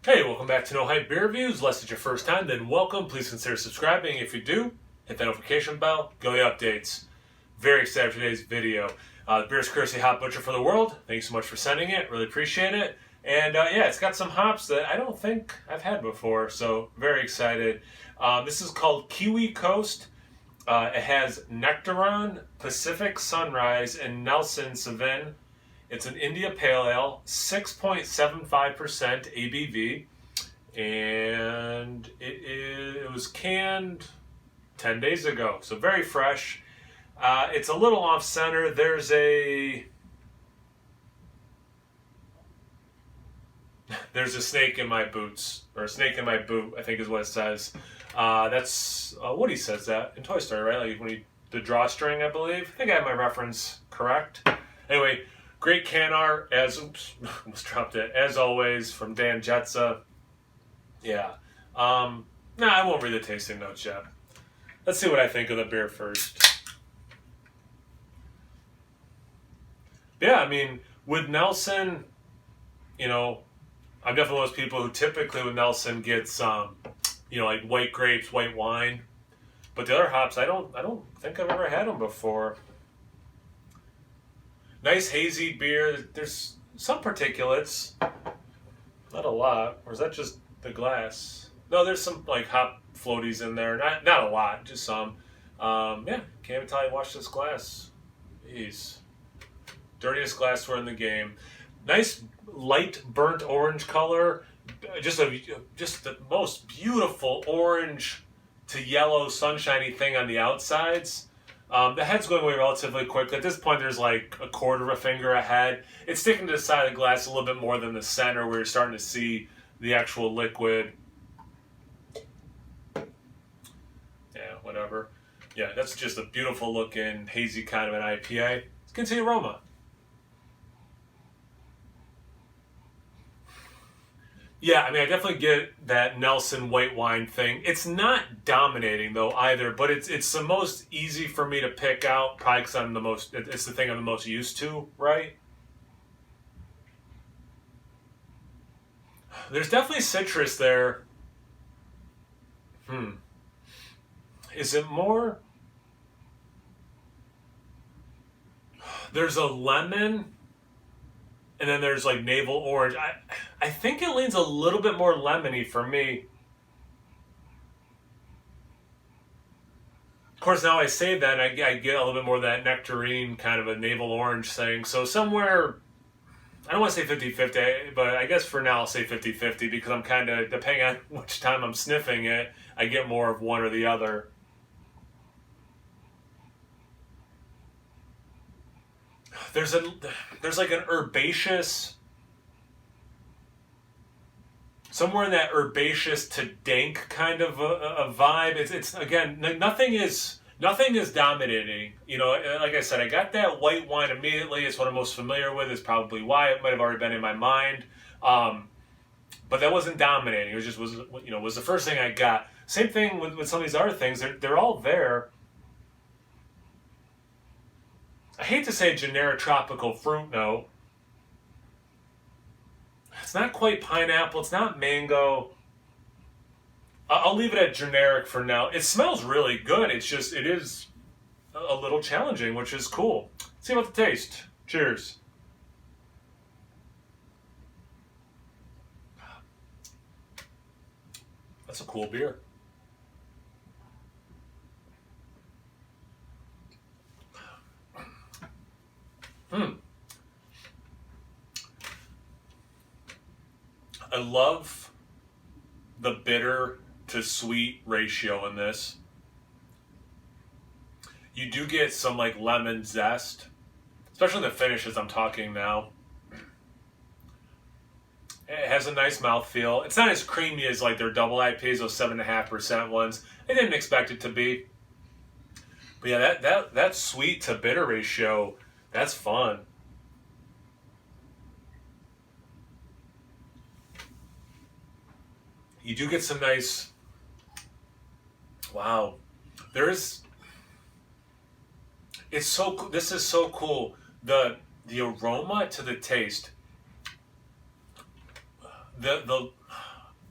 Hey, welcome back to No Hype Beer Reviews. Unless it's your first time, then welcome. Please consider subscribing. If you do, hit that notification bell. Go the updates. Very excited for today's video. The beer is courtesy Hop Butcher for the World. Thank you so much for sending it. Really appreciate it. And yeah, it's got some hops that I don't think I've had before, so very excited. This is called Kiwi Coast. It has Nectaron, Pacific Sunrise, and Nelson Sauvin. It's an India Pale Ale, 6.75% ABV, and it was canned 10 days ago, so very fresh. It's a little off center. There's a snake in my boots, or a snake in my boot, I think is what it says. That's Woody says that in Toy Story, right? Like when the drawstring, I believe. I think I have my reference correct. Anyway. Great can art, almost dropped it, as always, from Dan Jetza. Yeah. I won't read the tasting notes yet. Let's see what I think of the beer first. Yeah, I mean, with Nelson, I'm definitely one of those people who typically with Nelson gets, like white grapes, white wine. But the other hops, I don't think I've ever had them before. Nice hazy beer. There's some particulates. Not a lot. Or is that just the glass? No, there's some like hop floaties in there. Not a lot, just some. Yeah, can't even tell you wash this glass. Jeez. Dirtiest glassware in the game. Nice light burnt orange color. Just the most beautiful orange to yellow sunshiny thing on the outsides. The head's going away relatively quickly. At this point, there's like a quarter of a finger ahead. It's sticking to the side of the glass a little bit more than the center where you're starting to see the actual liquid. Yeah, whatever. Yeah, that's just a beautiful looking, hazy kind of an IPA. Let's get to the aroma. Yeah, I mean, I definitely get that Nelson white wine thing. It's not dominating though either, but it's the most easy for me to pick out, probably because it's the thing I'm the most used to, right? There's definitely citrus there. Is it more? There's a lemon. And then there's like navel orange. I think it leans a little bit more lemony for me. Of course, now I say that, and I get a little bit more of that nectarine kind of a navel orange thing. So somewhere, I don't want to say 50-50, but I guess for now I'll say 50-50 because I'm kind of, depending on which time I'm sniffing it, I get more of one or the other. There's like an herbaceous, somewhere in that herbaceous to dank kind of a vibe. It's again, nothing is dominating. Like I said, I got that white wine immediately. It's what I'm most familiar with. It's probably why it might have already been in my mind. But that wasn't dominating. It was the first thing I got. Same thing with some of these other things. They're all there. I hate to say generic tropical fruit note. It's not quite pineapple. It's not mango. I'll leave it at generic for now. It smells really good. It is a little challenging, which is cool. Let's see about the taste. Cheers. That's a cool beer. I love the bitter to sweet ratio in this. You do get some like lemon zest, especially in the finishes I'm talking now. It has a nice mouthfeel. It's not as creamy as like their double IPAs, those 7.5% ones. I didn't expect it to be. But yeah, that sweet to bitter ratio, that's fun. You do get some nice, wow. This is so cool. The aroma to the taste. The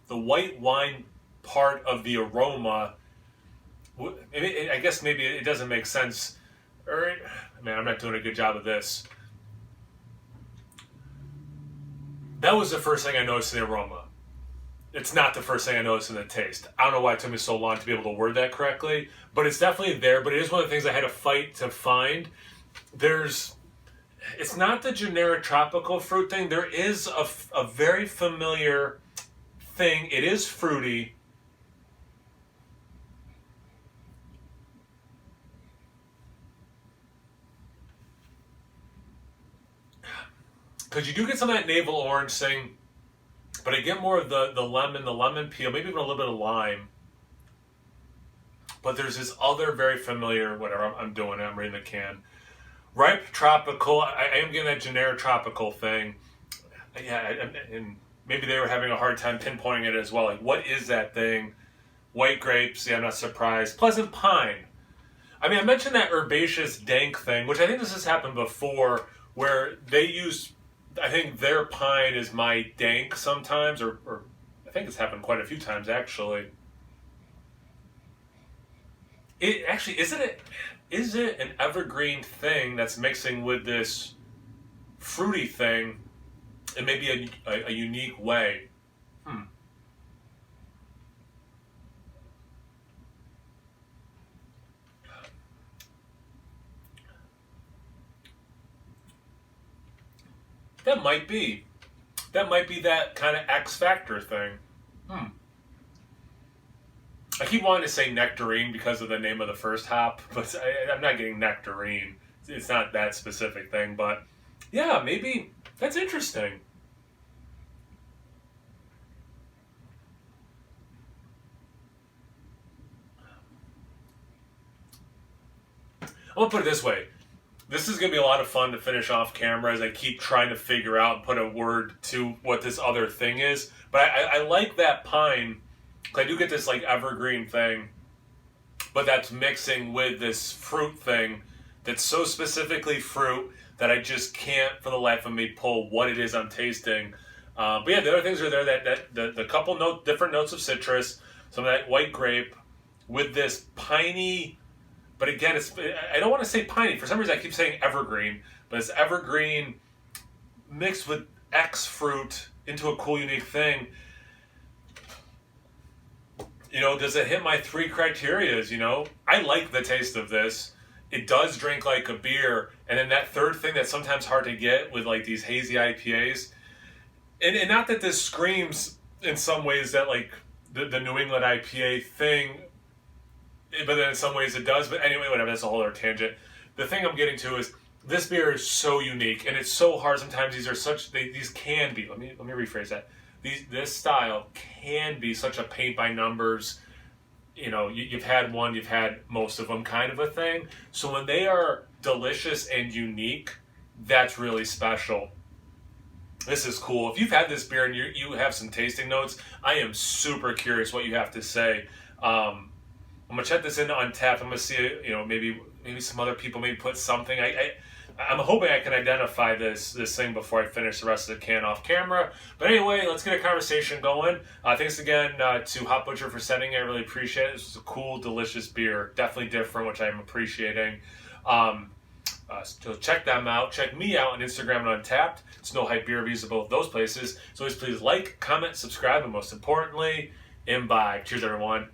the white wine part of the aroma, I guess maybe it doesn't make sense. Or, man, I'm not doing a good job of this. That was the first thing I noticed in the aroma. It's not the first thing I noticed in the taste. I don't know why it took me so long to be able to word that correctly, but it's definitely there. But it is one of the things I had to fight to find. It's not the generic tropical fruit thing. There is a very familiar thing. It is fruity. Because you do get some of that navel orange thing, but I get more of the lemon peel, maybe even a little bit of lime. But there's this other very familiar, whatever, I'm doing it, I'm reading the can. Ripe tropical, I am getting that generic tropical thing. Yeah, and maybe they were having a hard time pinpointing it as well. Like, what is that thing? White grapes, yeah, I'm not surprised. Pleasant pine. I mean, I mentioned that herbaceous dank thing, which I think this has happened before, where they use, I think their pine is my dank sometimes, or I think it's happened quite a few times actually. It actually, is it an evergreen thing that's mixing with this fruity thing in maybe a unique way? That might be. That might be that kind of X Factor thing. I keep wanting to say nectarine because of the name of the first hop, but I'm not getting nectarine. It's not that specific thing, but yeah, maybe that's interesting. I'm gonna put it this way. This is going to be a lot of fun to finish off camera as I keep trying to figure out and put a word to what this other thing is. But I like that pine. I do get this like evergreen thing, but that's mixing with this fruit thing that's so specifically fruit that I just can't for the life of me pull what it is I'm tasting. But yeah, the other things are there, that the couple different notes of citrus, some of that white grape with this piney. But again, I don't want to say piney. For some reason, I keep saying evergreen. But it's evergreen mixed with X fruit into a cool, unique thing. You know, does it hit my 3 criterias? You know, I like the taste of this. It does drink like a beer. And then that third thing that's sometimes hard to get with like these hazy IPAs. And not that this screams in some ways that like the New England IPA thing, but then in some ways it does. But anyway, whatever, that's a whole other tangent. The thing I'm getting to is this beer is so unique, and it's so hard sometimes. These can be, let me rephrase that. This style can be such a paint by numbers, you know, you've had one, you've had most of them kind of a thing. So when they are delicious and unique, that's really special. This is cool. If you've had this beer and you have some tasting notes, I am super curious what you have to say. I'm gonna check this into Untappd. I'm gonna see, you know, maybe some other people maybe put something. I'm hoping I can identify this thing before I finish the rest of the can off camera. But anyway, let's get a conversation going. Thanks again to Hop Butcher for sending it. I really appreciate it. This was a cool, delicious beer. Definitely different, which I'm appreciating. So check them out. Check me out on Instagram and Untappd. It's No Hype Beer Reviews at both those places. So always please like, comment, subscribe, and most importantly, imbibe. Cheers, everyone.